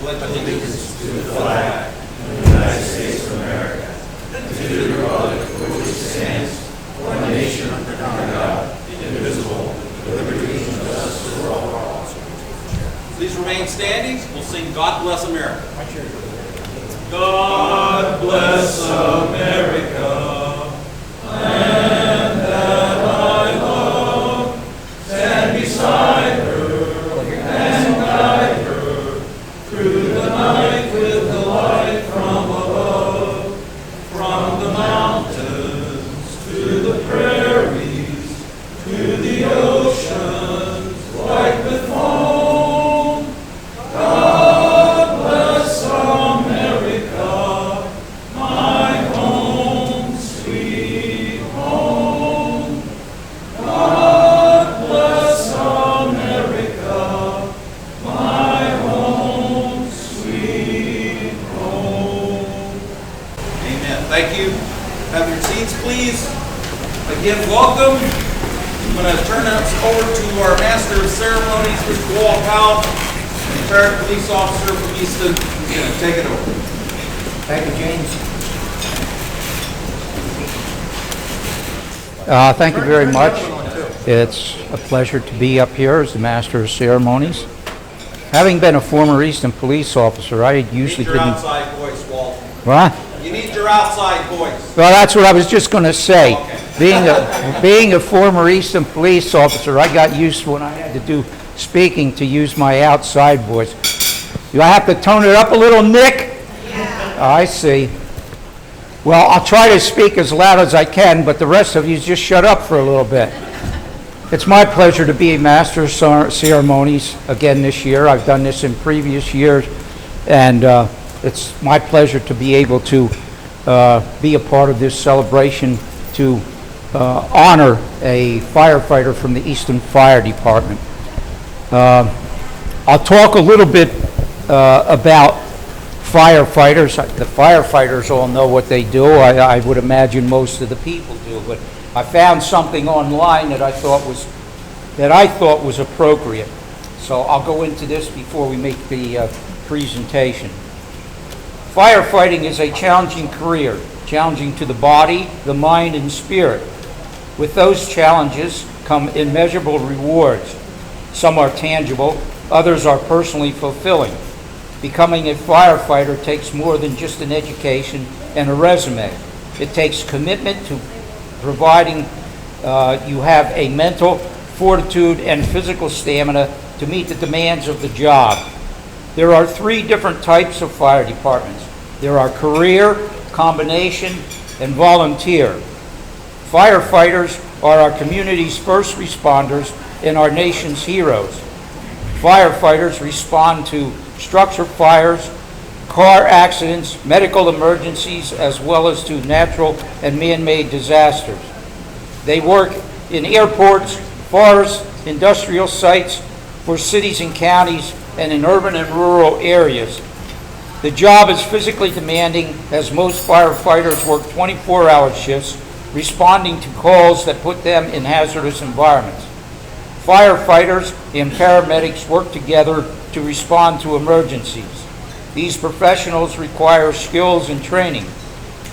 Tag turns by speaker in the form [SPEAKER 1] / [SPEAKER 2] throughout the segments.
[SPEAKER 1] pledge allegiance
[SPEAKER 2] to the flag of the United States of America, and to the republic for which it stands, one nation under God, indivisible, with liberty and justice for all.
[SPEAKER 1] Please remain standing. We'll sing God Bless America.
[SPEAKER 2] God bless America, land that I love. Stand beside her and guide her through the night with the light from above. From the mountains to the prairies, to the oceans white with foam. God bless America, my home, sweet home. God bless America, my home, sweet home.
[SPEAKER 1] Amen. Thank you. Have your seats, please. Again, welcome. I'm going to turn us over to our Master of Ceremonies, Mr. Walt Powell, retired police officer from Easton. He's going to take it over.
[SPEAKER 3] Thank you, James. Thank you very much. It's a pleasure to be up here as the Master of Ceremonies. Having been a former Easton police officer, I usually
[SPEAKER 1] You need your outside voice, Walt.
[SPEAKER 3] What?
[SPEAKER 1] You need your outside voice.
[SPEAKER 3] Well, that's what I was just going to say.
[SPEAKER 1] Okay.
[SPEAKER 3] Being a former Easton police officer, I got used when I had to do speaking to use my outside voice. Do I have to tone it up a little, Nick? Yeah. I see. Well, I'll try to speak as loud as I can, but the rest of you just shut up for a little bit. It's my pleasure to be a Master of Ceremonies again this year. I've done this in previous years, and it's my pleasure to be able to be a part of this celebration to honor a firefighter from the Easton Fire Department. I'll talk a little bit about firefighters. The firefighters all know what they do. I would imagine most of the people do, but I found something online that I thought was appropriate. So I'll go into this before we make the presentation. Firefighting is a challenging career, challenging to the body, the mind, and spirit. With those challenges come immeasurable rewards. Some are tangible, others are personally fulfilling. Becoming a firefighter takes more than just an education and a resume. It takes commitment to providing you have a mental fortitude and physical stamina to meet the demands of the job. There are three different types of fire departments. There are career, combination, and volunteer. Firefighters are our community's first responders and our nation's heroes. Firefighters respond to structure fires, car accidents, medical emergencies, as well as to natural and man-made disasters. They work in airports, forests, industrial sites, for cities and counties, and in urban and rural areas. The job is physically demanding, as most firefighters work 24-hour shifts, responding to calls that put them in hazardous environments. Firefighters and paramedics work together to respond to emergencies. These professionals require skills and training.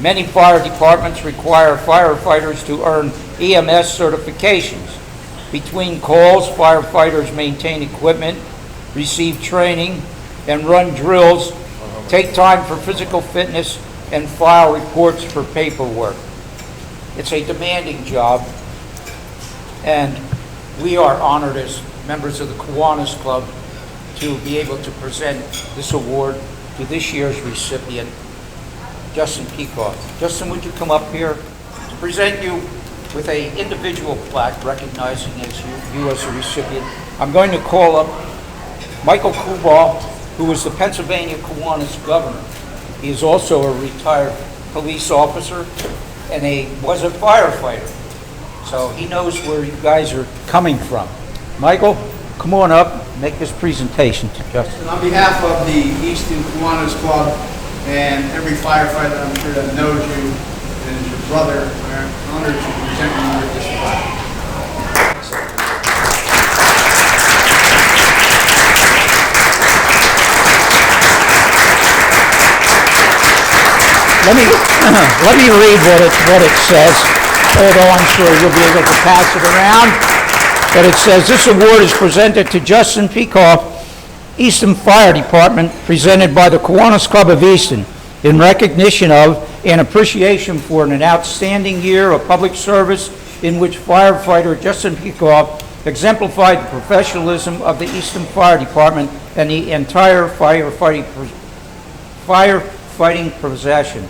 [SPEAKER 3] Many fire departments require firefighters to earn EMS certifications. Between calls, firefighters maintain equipment, receive training, and run drills, take time for physical fitness, and file reports for paperwork. It's a demanding job, and we are honored as members of the Kiwanis Club to be able to present this award to this year's recipient, Justin Peacock. Justin, would you come up here to present you with an individual plaque recognizing you as a recipient. I'm going to call up Michael Kubal, who is the Pennsylvania Kiwanis governor. He is also a retired police officer and was a firefighter. So he knows where you guys are coming from. Michael, come on up, make this presentation to Justin.
[SPEAKER 4] On behalf of the Easton Kiwanis Club and every firefighter I'm sure that knows you and is your brother, I'm honored to present you with this plaque.
[SPEAKER 3] let me, let me read what it says, although I'm sure you'll be able to pass it around. But it says, this award is presented to Justin Peacock, Easton Fire Department, presented by the Kiwanis Club of Easton, in recognition of and appreciation for an outstanding year of public service in which firefighter Justin Peacock exemplified the professionalism of the Easton Fire Department and the entire firefighting profession.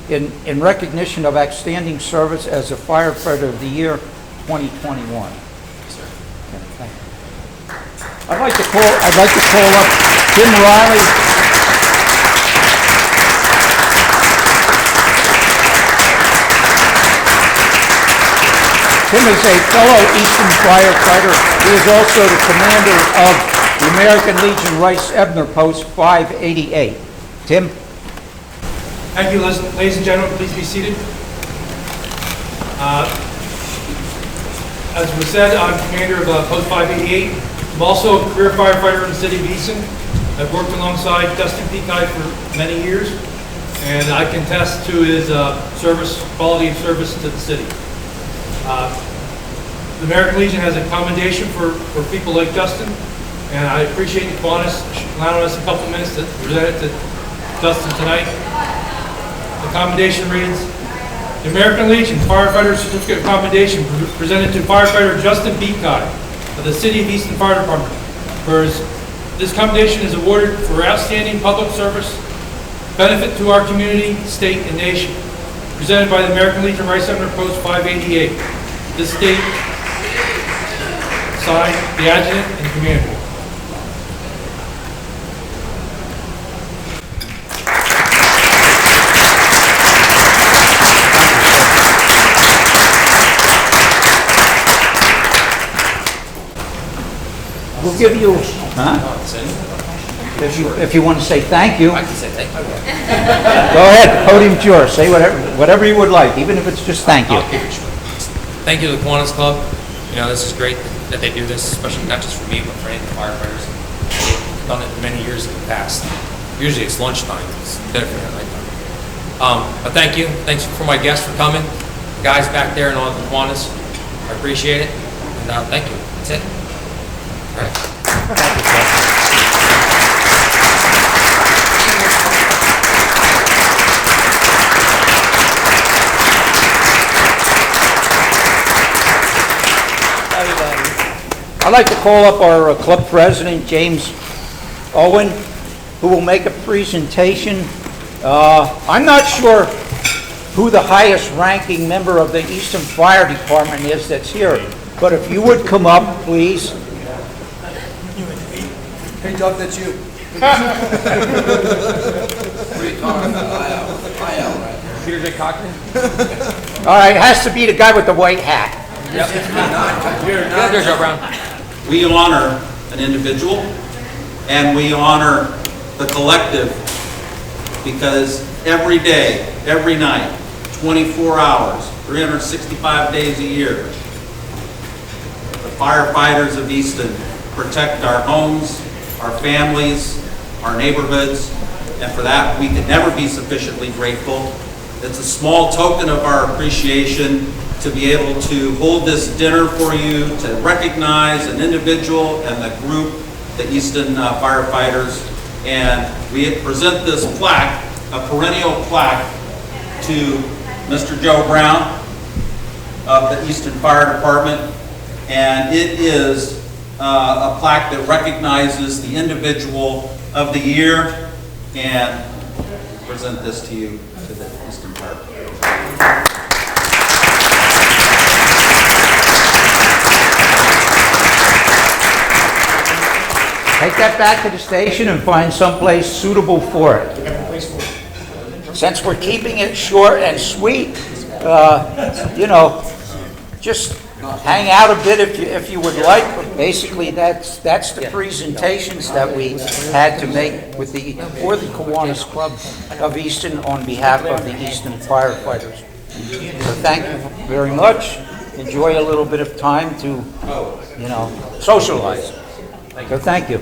[SPEAKER 3] In recognition of outstanding service as a firefighter of the year 2021. I'd like to call up Tim Riley. Tim is a fellow Easton firefighter. He is also the commander of the American Legion Rice-Ebner Post 588. Tim?
[SPEAKER 5] Thank you, ladies and gentlemen. Please be seated. As was said, I'm commander of Post 588. I'm also a career firefighter in the city of Easton. I've worked alongside Justin Peacock for many years, and I can attest to his quality of service to the city. The American Legion has a commendation for people like Justin, and I appreciate the Kiwanis allowing us a couple minutes to present it to Justin tonight. The commendation reads, the American Legion Firefighter Certificate of Commendation presented to firefighter Justin Peacock of the City of Easton Fire Department. This commendation is awarded for outstanding public service, benefit to our community, state, and nation. Presented by the American Legion Rice-Ebner Post 588. This state, signed, the adjutant and commander.
[SPEAKER 3] We'll give you, if you want to say thank you.
[SPEAKER 6] I can say thank you.
[SPEAKER 3] Go ahead, podium's yours. Say whatever you would like, even if it's just thank you.
[SPEAKER 6] I'll keep it short. Thank you to the Kiwanis Club. You know, this is great that they do this, especially not just for me, but for any of the firefighters. They've done it many years in the past. Usually it's lunchtime. It's different at nighttime. But thank you. Thanks for my guests for coming. The guys back there and all the Kiwanis. I appreciate it. And thank you. That's it. All right.
[SPEAKER 3] Thank you, sir. I'd like to call up our club president, James Owen, who will make a presentation. I'm not sure who the highest ranking member of the Easton Fire Department is that's here, but if you would come up, please.
[SPEAKER 4] Hey, Doug, that's you.
[SPEAKER 6] Peter J. Cochran?
[SPEAKER 3] All right, it has to be the guy with the white hat.
[SPEAKER 6] There's Joe Brown.
[SPEAKER 1] We honor an individual and we honor the collective because every day, every night, 24 hours, 365 days a year, the firefighters of Easton protect our homes, our families, our neighborhoods, and for that we can never be sufficiently grateful. It's a small token of our appreciation to be able to hold this dinner for you, to recognize an individual and the group, the Easton firefighters. And we present this plaque, a perennial plaque, to Mr. Joe Brown of the Easton Fire Department. And it is a plaque that recognizes the individual of the year. And present this to you, to the Easton Fire Department.
[SPEAKER 3] Take that back to the station and find someplace suitable for it. Since we're keeping it short and sweet, you know, just hang out a bit if you would like. But basically, that's the presentations that we had to make for the Kiwanis Club of Easton on behalf of the Easton firefighters. So thank you very much. Enjoy a little bit of time to, you know, socialize. So thank you.